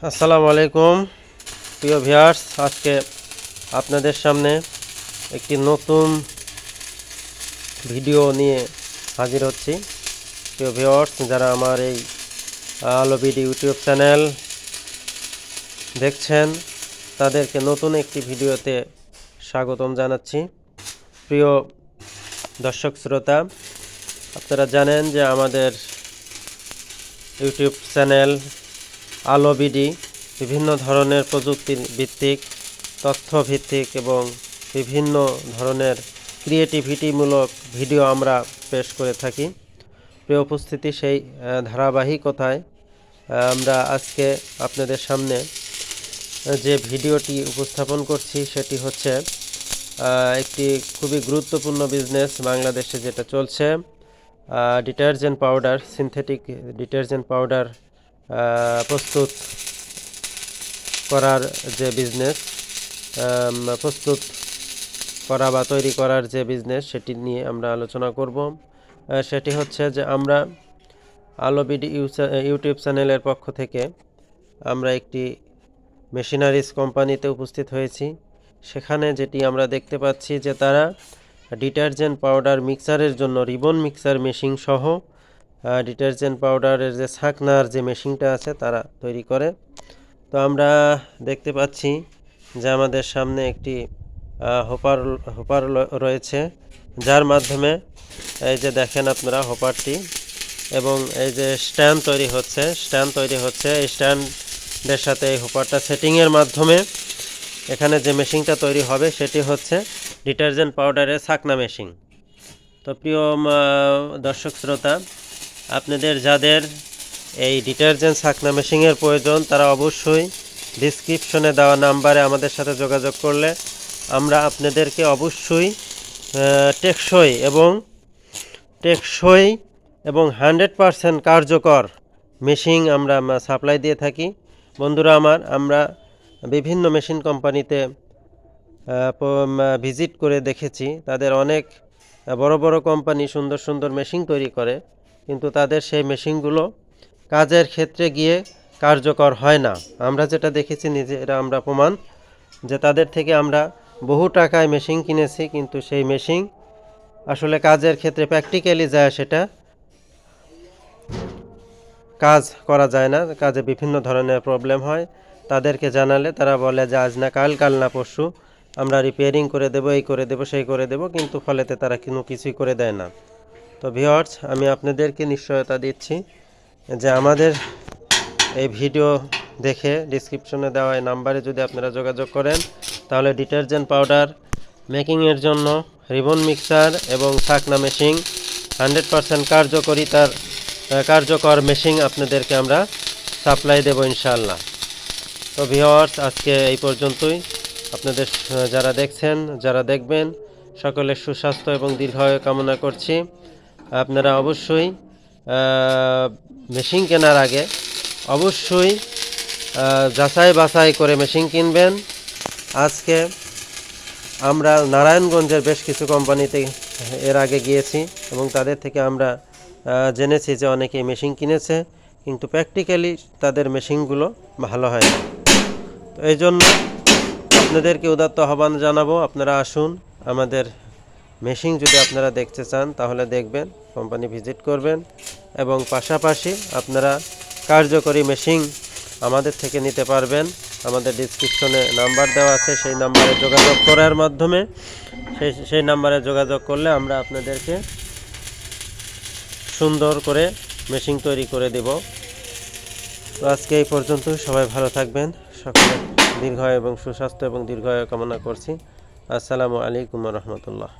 আসসালামু আলাইকুম প্রিয় ভিউয়ার্স, আজকে আপনাদের সামনে একটি নতুন ভিডিও নিয়ে হাজির হচ্ছি। প্রিয় ভিউয়ার্স, যারা আমার এই আলো বিডি ইউটিউব চ্যানেল দেখছেন তাদেরকে নতুন একটি ভিডিওতে স্বাগতম জানাচ্ছি। প্রিয় দর্শক শ্রোতা, আপনারা জানেন যে আমাদের ইউটিউব চ্যানেল আলো বিডি বিভিন্ন ধরনের প্রযুক্তি ভিত্তিক, তথ্য ভিত্তিক এবং বিভিন্ন ধরনের ক্রিয়েটিভিটিমূলক ভিডিও আমরা পেশ করে থাকি। প্রিয় উপস্থিতি, সেই ধারাবাহিকতায় আমরা আজকে আপনাদের সামনে যে ভিডিওটি উপস্থাপন করছি সেটি হচ্ছে একটি খুবই গুরুত্বপূর্ণ বিজনেস বাংলাদেশে যেটা চলছে, detergent powder, synthetic detergent powder প্রস্তুত করার যে বিজনেস, প্রস্তুত করা বা তৈরি করার যে বিজনেস, সেটি নিয়ে আমরা আলোচনা করব। সেটি হচ্ছে যে আমরা আলো বিডি ইউটিউব চ্যানেলের পক্ষ থেকে আমরা একটি মেশিনারিজ কোম্পানিতে উপস্থিত হয়েছি। সেখানে যেটি আমরা দেখতে পাচ্ছি যে তারা ডিটারজেন্ট পাউডার মিক্সারের জন্য রিবন মিক্সার মেশিন সহ ডিটারজেন্ট পাউডারের যে ছাঁকনার যে মেশিনটা আছে তারা তৈরি করে। তো আমরা দেখতে পাচ্ছি যে আমাদের সামনে একটি হোপার রয়েছে, যার মাধ্যমে এই যে দেখেন আপনারা হোপারটি, এবং এই যে স্ট্যান্ড তৈরি হচ্ছে এই স্ট্যান্ডের সাথে এই হোপারটা সেটিংয়ের মাধ্যমে এখানে যে মেশিনটা তৈরি হবে সেটি হচ্ছে ডিটারজেন্ট পাউডারের ছাঁকনা মেশিন। তো প্রিয় দর্শক শ্রোতা, আপনাদের যাদের এই ডিটারজেন্ট ছাঁকনা মেশিনের প্রয়োজন তারা অবশ্যই ডিসক্রিপশনে দেওয়া নাম্বারে আমাদের সাথে যোগাযোগ করলে আমরা আপনাদেরকে অবশ্যই টেকসই এবং 100% কার্যকর মেশিন আমরা সাপ্লাই দিয়ে থাকি। বন্ধুরা আমার, আমরা বিভিন্ন মেশিন কোম্পানিতে ভিজিট করে দেখেছি, তাদের অনেক বড় বড় কোম্পানি সুন্দর সুন্দর মেশিন তৈরি করে, কিন্তু তাদের সেই মেশিনগুলো কাজের ক্ষেত্রে গিয়ে কার্যকর হয় না। আমরা যেটা দেখেছি নিজেরা আমরা প্রমাণ, যে তাদের থেকে আমরা বহু টাকায় মেশিন কিনেছি, কিন্তু সেই মেশিন আসলে কাজের ক্ষেত্রে প্র্যাকটিক্যালি যায় সেটা কাজ করা যায় না, কাজে বিভিন্ন ধরনের প্রবলেম হয়। তাদেরকে জানালে তারা বলে যে আজ না কাল, কাল না পরশু আমরা রিপেয়ারিং করে দেবো, এই করে দেবো, সেই করে দেবো, কিন্তু ফলেতে তারা কোনো কিছুই করে দেয় না। তো ভিউয়ার্স, আমি আপনাদেরকে নিশ্চয়তা দিচ্ছি যে আমাদের এই ভিডিও দেখে ডিসক্রিপশনে দেওয়া এই নাম্বারে যদি আপনারা যোগাযোগ করেন তাহলে ডিটারজেন্ট পাউডার মেকিংয়ের জন্য রিবন মিক্সার এবং ছাঁকনা মেশিন 100% কার্যকর মেশিন আপনাদেরকে আমরা সাপ্লাই দেব ইনশাআল্লাহ। তো ভিউয়ার্স, আজকে এই পর্যন্তই। আপনাদের যারা দেখছেন, যারা দেখবেন, সকলের সুস্বাস্থ্য এবং দীর্ঘায়ু কামনা করছি। আপনারা অবশ্যই মেশিন কেনার আগে অবশ্যই যাচাই বাছাই করে মেশিন কিনবেন। আজকে আমরা নারায়ণগঞ্জের বেশ কিছু কোম্পানিতে এর আগে গিয়েছি এবং তাদের থেকে আমরা জেনেছি যে অনেকেই মেশিন কিনেছে, কিন্তু প্র্যাকটিক্যালি তাদের মেশিনগুলো ভালো হয় না। তো এই জন্য আপনাদেরকে উদাত্ত আহ্বান জানাবো, আপনারা আসুন, আমাদের মেশিন যদি আপনারা দেখতে চান তাহলে দেখবেন, কোম্পানি ভিজিট করবেন, এবং পাশাপাশি আপনারা কার্যকরী মেশিন আমাদের থেকে নিতে পারবেন। আমাদের ডিসক্রিপশনে নাম্বার দেওয়া আছে, সেই নাম্বারে যোগাযোগ করার মাধ্যমে সেই নাম্বারে যোগাযোগ করলে আমরা আপনাদেরকে সুন্দর করে মেশিন তৈরি করে দেব। তো আজকে এই পর্যন্ত, সবাই ভালো থাকবেন, সকলের দীর্ঘায়ু এবং সুস্বাস্থ্য এবং দীর্ঘায়ু কামনা করছি। আসসালামু আলাইকুম ওয়া রাহমাতুল্লাহ।